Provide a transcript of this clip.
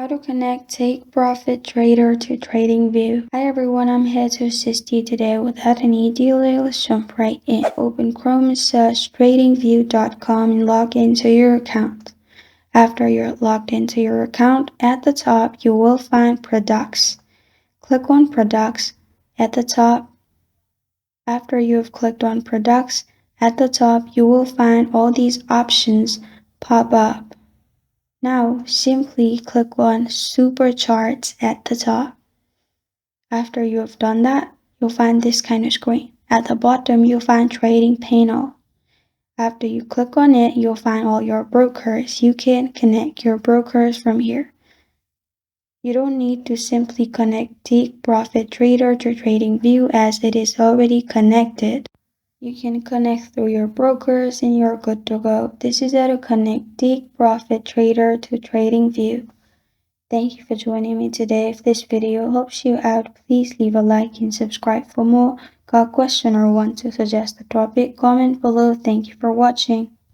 How to connect Take Profit Trader to TradingView. Hi everyone, I'm here to assist you today. Without any delay, let's jump right in. Open Chrome and search TradingView.com and log into your account. After you're logged into your account, at the top you will find Products. Click on Products at the top. After you have clicked on Products, at the top you will find all these options pop up. Now, simply click on Super Charts at the top. After you have done that, you'll find this kind of screen. At the bottom, you'll find Trading Panel. After you click on it, you'll find all your brokers. You can connect your brokers from here. You don't need to simply connect Take Profit Trader to TradingView as it is already connected. You can connect through your brokers and you're good to go. This is how to connect Take Profit Trader to TradingView. Thank you for joining me today. If this video helps you out, please leave a like and subscribe for more. Got a question or want to suggest a topic? Comment below. Thank you for watching.